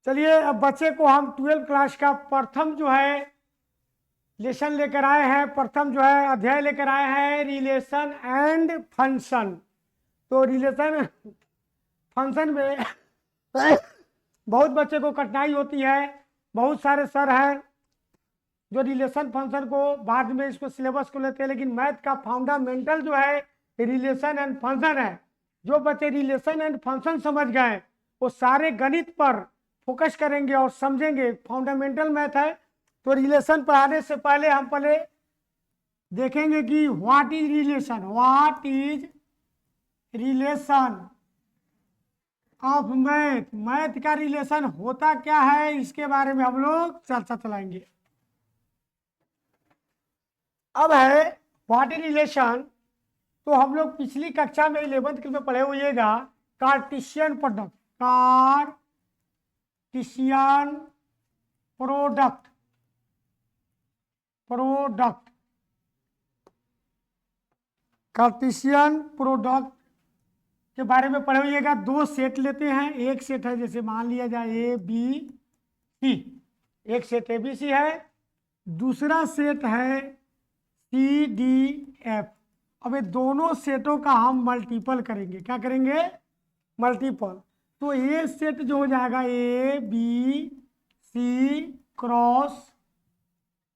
चलिए अब बच्चे को हम 12th क्लास का प्रथम जो है लेसन लेकर आए हैं, प्रथम जो है अध्याय लेकर आए हैं रिलेशन एंड फंक्शन। तो रिलेशन फंक्शन में बहुत बच्चे को कठिनाई होती है। बहुत सारे सर हैं जो रिलेशन फंक्शन को बाद में इसको सिलेबस को लेते हैं, लेकिन मैथ का फाउंडामेंटल जो है रिलेशन एंड फंक्शन है। जो बच्चे रिलेशन एंड फंक्शन समझ गए वो सारे गणित पर फोकस करेंगे और समझेंगे। फाउंडामेंटल मैथ है, तो रिलेशन पढ़ाने से पहले हम पहले देखेंगे कि what is relation, what is relation of math. Math का रिलेशन होता क्या है, इसके बारे में हम लोग चर्चा चलाएंगे। अब है व्हाट इज रिलेशन। तो हम लोग पिछली कक्षा में 11th में पढ़े होइएगा Cartesian product, Cartesian product Cartesian product के बारे में पढ़े होइएगा। दो सेट लेते हैं, एक सेट है जैसे मान लिया जाए ए बी सी, एक सेट ए बी सी है, दूसरा सेट है सी डी एफ। अब ये दोनों सेटों का हम मल्टीपल करेंगे। क्या करेंगे? मल्टीपल। तो ये सेट जो हो जाएगा A B C cross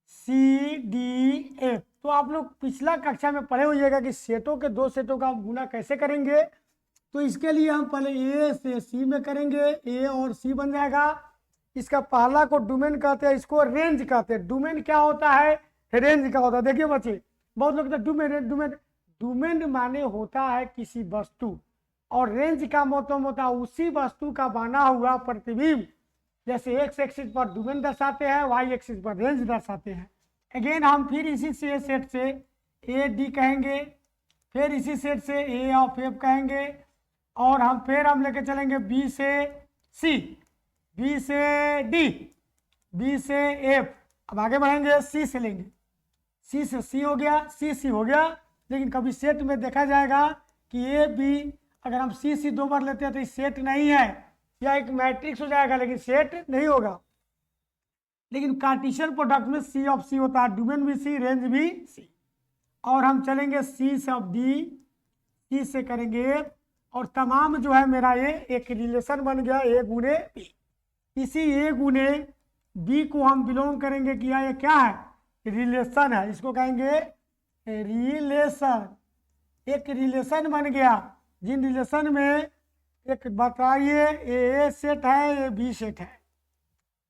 C D F. तो आप लोग पिछला कक्षा में पढ़े होइएगा कि सेटों के दो सेटों का हम गुना कैसे करेंगे। तो इसके लिए हम पहले ए से सी में करेंगे, ए और सी बन जाएगा। इसका पहला को डोमेन कहते हैं, इसको रेंज कहते हैं। डोमेन क्या होता है? रेंज का होता है। देखिए बच्चे, बहुत लोग तो डोमेन माने होता है किसी वस्तु, और रेंज का मतलब होता है उसी वस्तु का बना हुआ प्रतिबिंब। जैसे एक्स एक्सिस पर डोमेन दर्शाते हैं, वाई एक्सिस पर रेंज दर्शाते हैं। अगेन हम फिर इसी से सेट से ए डी कहेंगे, फिर इसी सेट से ए ऑफ एफ कहेंगे, और हम लेके चलेंगे बी से सी, बी से डी, बी से एफ। अब आगे बढ़ेंगे, सी से लेंगे, सी से सी हो गया, सी हो गया। लेकिन कभी सेट में देखा जाएगा कि ए बी अगर हम सी दो बार लेते हैं तो ये सेट नहीं है, या एक मैट्रिक्स हो जाएगा लेकिन सेट नहीं होगा। लेकिन कार्टेशियन प्रोडक्ट में सी ऑफ सी होता है, डोमेन भी सी, रेंज भी सी। और हम चलेंगे सी से अब डी, सी से करेंगे, और तमाम जो है मेरा ये एक रिलेशन बन गया ए गुने बी। इसी ए गुने बी को हम बिलोंग करेंगे किया, ये क्या है? रिलेशन है। इसको कहेंगे रिलेशन। एक रिलेशन बन गया, जिन रिलेशन में एक बताइए ए सेट है, ए बी सेट है,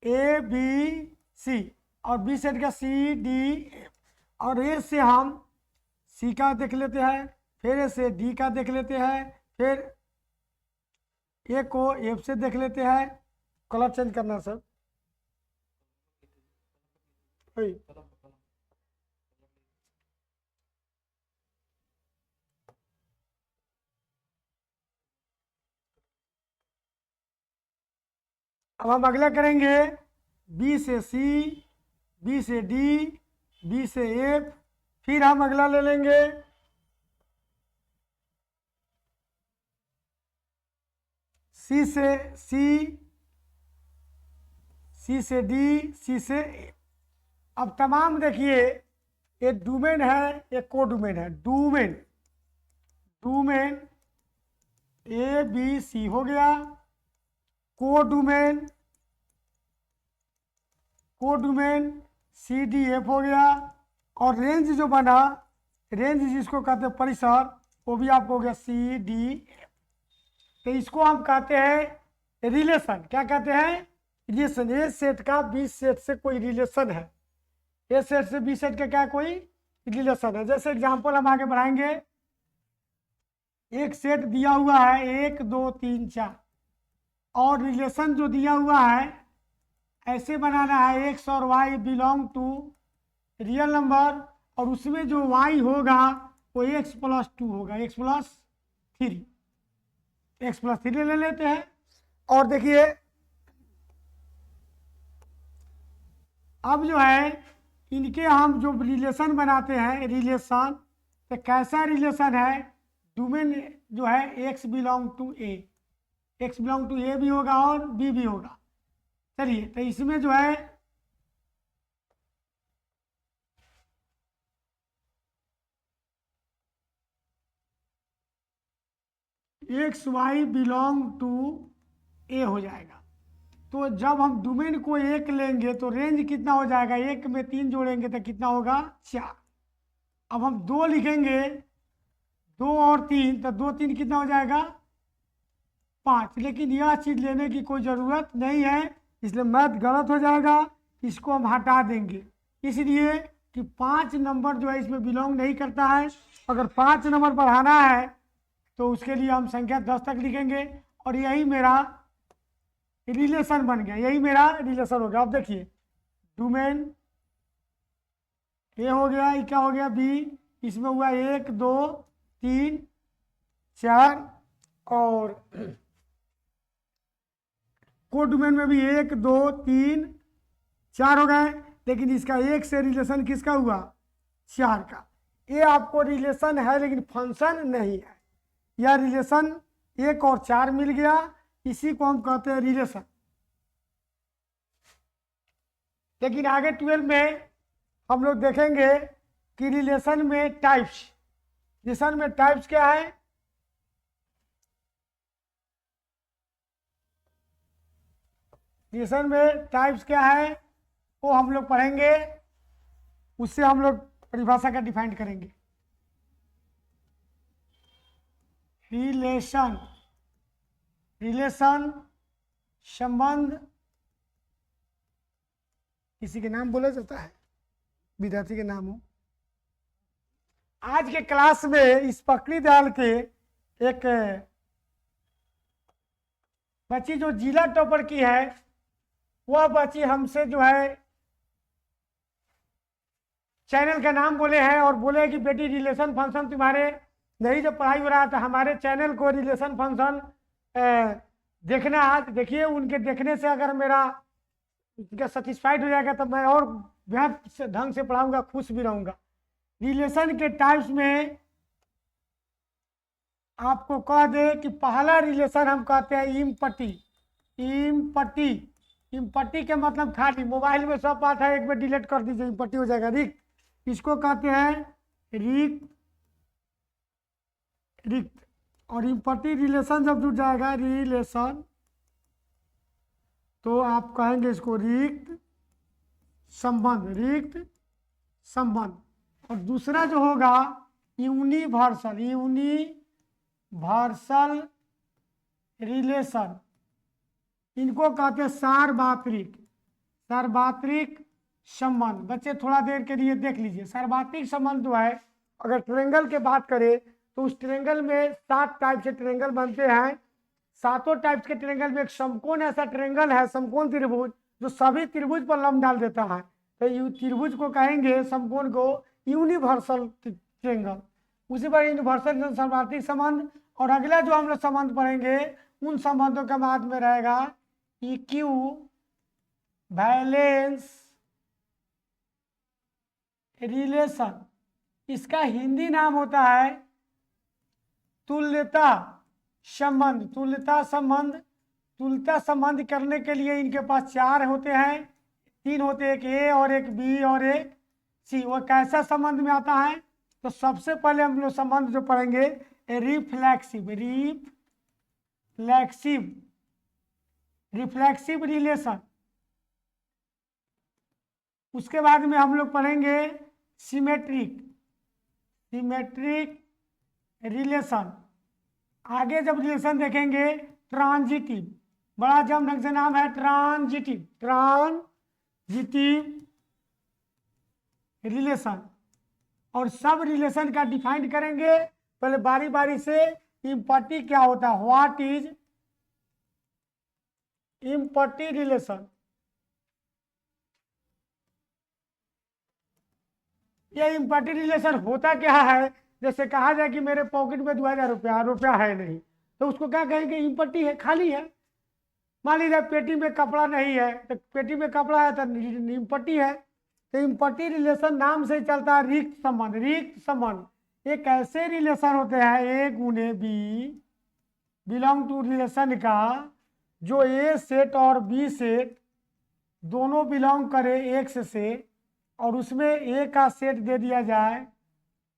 ए बी सी, और बी सेट का सी डी एफ। और ए से हम सी का देख लेते हैं, फिर ए से डी का देख लेते हैं, फिर ए को एफ से देख लेते हैं। कलर चेंज करना सर। अब हम अगला करेंगे बी से सी, बी से डी, बी से एफ। फिर हम अगला ले लेंगे सी से सी, सी से डी, सी से ए। अब तमाम देखिए, एक डोमेन है, एक को डोमेन है। डोमेन ए बी सी हो गया, को डोमेन सी डी एफ हो गया, और रेंज जो बना, रेंज जिसको कहते हैं परिसर, वो भी आपको हो गया सी डी एफ। तो इसको हम कहते हैं रिलेशन। क्या कहते हैं? रिलेशन। ए सेट का बी सेट से कोई रिलेशन है, ए सेट से बी सेट का क्या कोई रिलेशन है। जैसे एग्जांपल हम आगे बढ़ाएंगे, एक सेट दिया हुआ है 1 2 3 4, और रिलेशन जो दिया हुआ है ऐसे बनाना है, एक्स और Y belong to real number, और उसमें जो वाई होगा वो x + 2 होगा, x + 3, x + 3 ले लेते हैं। और देखिए अब जो है इनके हम जो रिलेशन बनाते हैं, रिलेशन तो कैसा रिलेशन है? डोमेन जो है x belong to A, x belong to A भी होगा और बी भी होगा। चलिए, तो इसमें जो है एक्स वाई बिलोंग टू ए हो जाएगा। तो जब हम डोमेन को एक लेंगे तो रेंज कितना हो जाएगा, एक में 3 जोड़ेंगे तो कितना होगा, 4। अब हम 2 लिखेंगे, 2 और 3, तो 2 3 कितना हो जाएगा, 5। लेकिन यह चीज़ लेने की कोई ज़रूरत नहीं है, इसलिए मैथ गलत हो जाएगा, इसको हम हटा देंगे। इसलिए कि 5 नंबर जो है इसमें बिलोंग नहीं करता है। अगर 5 नंबर बढ़ाना है तो उसके लिए हम संख्या 10 तक लिखेंगे, और यही मेरा रिलेशन बन गया, यही मेरा रिलेशन हो गया। अब देखिए, डोमेन ए हो गया, ये क्या हो गया, बी, इसमें हुआ 1 2 3 4, और कोड डोमेन में भी 1 2 3 4 हो गए, लेकिन इसका एक से रिलेशन किसका हुआ, 4 का। ये आपको रिलेशन है लेकिन फंक्शन नहीं है। यह रिलेशन 1 और 4 मिल गया, इसी को हम कहते हैं रिलेशन। लेकिन आगे 12 में हम लोग देखेंगे कि रिलेशन में टाइप्स, रिलेशन में टाइप्स क्या है, रिलेशन में टाइप्स क्या है वो हम लोग पढ़ेंगे, उससे हम लोग परिभाषा का डिफाइन करेंगे। रिलेशन, रिलेशन संबंध, किसी के नाम बोला जाता है, विद्यार्थी के नाम हो। आज के क्लास में इस पकड़ी दाल के एक बच्ची जो जिला टॉपर की है, वह बच्ची हमसे जो है चैनल का नाम बोले हैं और बोले कि बेटी रिलेशन फंक्शन तुम्हारे नहीं जब पढ़ाई हो रहा था, हमारे चैनल को रिलेशन फंक्शन देखना है। देखिए, उनके देखने से अगर मेरा उनका सेटिस्फाइड हो जाएगा तो मैं और बेहद ढंग से पढ़ाऊंगा, खुश भी रहूंगा। रिलेशन के टाइप्स में आपको कह दे कि पहला रिलेशन हम कहते हैं इम्पटी। इम्पटी, इम्पटी के मतलब खाली, मोबाइल में सब बात है, एक बार डिलीट कर दीजिए, इम्पटी हो जाएगा। रिक्त, इसको कहते हैं रिक्त, रिक्त। और इम्पटी रिलेशन जब जुड़ जाएगा रिलेशन, तो आप कहेंगे इसको रिक्त संबंध, रिक्त संबंध। और दूसरा जो होगा यूनिवर्सल, यूनिवर्सल रिलेशन, इनको कहते हैं सार्वत्रिक, सार्वत्रिक संबंध। बच्चे थोड़ा देर के लिए देख लीजिए, सार्वत्रिक संबंध जो है, अगर ट्रायंगल की बात करें तो उस ट्रायंगल में 7 टाइप से ट्रायंगल बनते हैं। 7 टाइप्स के ट्रायंगल में एक समकोण ऐसा ट्रायंगल है, समकोण त्रिभुज, जो सभी त्रिभुज पर लंब डाल देता है। तो त्रिभुज को कहेंगे, समकोण को यूनिवर्सल ट्रायंगल। उसी पर यूनिवर्सल सार्वत्रिक संबंध। और अगला जो हम लोग संबंध पढ़ेंगे, उन संबंधों का बाद में रहेगा इक्यू वैलेंस रिलेशन। इसका हिंदी नाम होता है तुल्यता संबंध, तुल्यता संबंध। तुल्यता संबंध करने के लिए इनके पास 4 होते हैं, 3 होते हैं, एक ए और एक बी और एक सी। वो कैसा संबंध में आता है, तो सबसे पहले हम लोग संबंध जो पढ़ेंगे रिफ्लेक्सिव, रिफ्लेक्सिव, रिफ्लेक्सिव रिलेशन। उसके बाद में हम लोग पढ़ेंगे सिमेट्रिक, सिमेट्रिक रिलेशन। आगे जब रिलेशन देखेंगे ट्रांजिटिव, बड़ा जम ढंग से नाम है, ट्रांजिटिव, ट्रांजिटिव रिलेशन। और सब रिलेशन का डिफाइन करेंगे, पहले बारी बारी से। इम्पटी क्या होता है, व्हाट इज इम्पटी रिलेशन। ये इम्पटी रिलेशन होता क्या है, जैसे कहा जाए कि मेरे पॉकेट में 2000 रुपया है नहीं, तो उसको क्या कहेंगे, इम्पटी है, खाली है। मान लीजिए पेटी में कपड़ा नहीं है, तो पेटी में कपड़ा है तो इम्पटी है। तो इम्पटी रिलेशन नाम से चलता है रिक्त संबंध, रिक्त संबंध। एक ऐसे रिलेशन होते हैं ए गुने बी बिलोंग टू रिलेशन का, जो ए सेट और बी सेट दोनों बिलोंग करे एक्स से और उसमें ए का सेट दे दिया जाए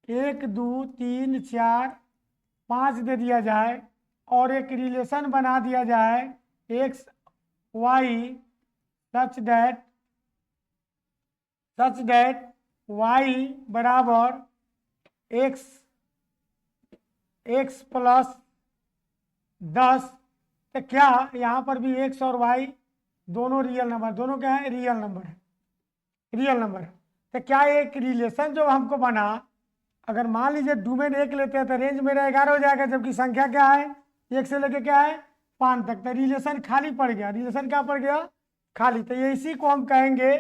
1 2 3 4 5 दे दिया जाए और एक रिलेशन बना दिया जाए X Y such that Y बराबर एक्स प्लस 10। तो क्या यहाँ पर भी एक्स और वाई दोनों रियल नंबर, दोनों क्या है, रियल नंबर है, रियल नंबर है। तो क्या एक रिलेशन जो हमको बना, अगर मान लीजिए डोमेन 1 लेते हैं तो रेंज मेरा 11 हो जाएगा, जबकि संख्या क्या है 1 से लेके क्या है 5 तक, तो रिलेशन खाली पड़ गया। रिलेशन क्या पड़ गया, खाली। तो ये इसी को हम कहेंगे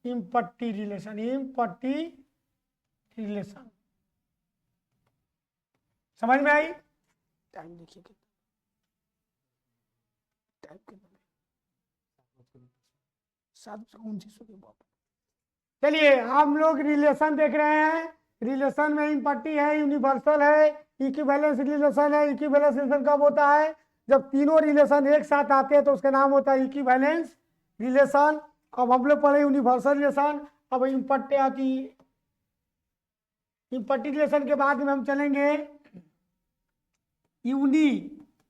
इम्पट्टी रिलेशन, इम्पट्टी रिलेशन। समझ में आई? टाइम देखिए, टाइप कितना, 7:29। चलिए हम लोग रिलेशन देख रहे हैं। रिलेशन में इम्पट्टी है, यूनिवर्सल है, इक्विवेलेंस रिलेशन है। इक्विवेलेंस रिलेशन कब होता है, जब तीनों रिलेशन एक साथ आते हैं तो उसका नाम होता है इक्विवेलेंस रिलेशन। अब हम लोग पढ़े यूनिवर्सल रिलेशन, अब इम्पट्टी रिलेशन के बाद में हम चलेंगे यूनिवर्सल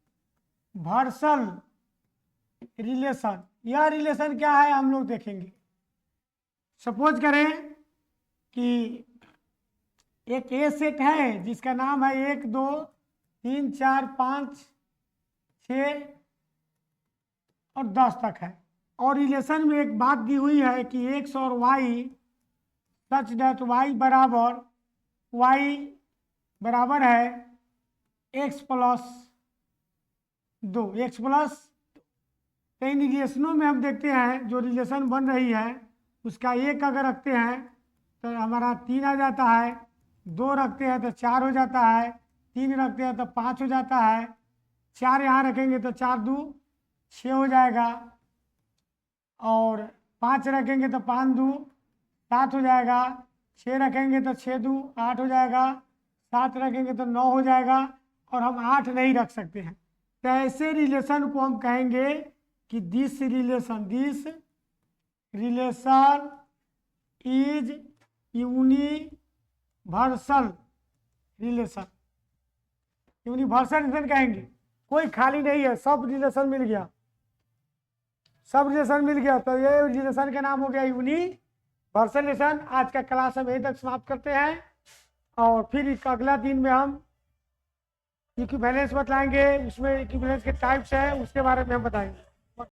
रिलेशन। यह रिलेशन क्या है हम लोग देखेंगे। सपोज करें कि एक ए सेट है जिसका नाम है 1 2 3 4 5 6 और 10 तक है, और रिलेशन में एक बात दी हुई है कि एक्स और वाई सच दैट वाई बराबर है एक्स प्लस 2, एक्स प्लस। तो इन रिलेशनों में हम देखते हैं जो रिलेशन बन रही है उसका 1 अगर रखते हैं तो हमारा 3 आ जाता है, 2 रखते हैं तो 4 हो जाता है, 3 रखते हैं तो 5 हो जाता है, 4 यहाँ रखेंगे तो 4 2 6 हो जाएगा, और 5 रखेंगे तो 5 2 7 हो जाएगा, 6 रखेंगे तो 6 2 8 हो जाएगा, 7 रखेंगे तो 9 हो जाएगा, और हम 8 नहीं रख सकते हैं। तो ऐसे रिलेशन को हम कहेंगे कि this relation is universal relation. Universal relation कहेंगे, कोई खाली नहीं है, सब रिलेशन मिल गया, सब रिलेशन मिल गया। तो ये रिलेशन का नाम हो गया यूनिवर्सल रिलेशन। आज का क्लास हम यहीं तक समाप्त करते हैं, और फिर अगला दिन में हम इक्विवेलेंस बताएंगे, उसमें इक्विवेलेंस के टाइप्स हैं उसके बारे में हम बताएंगे।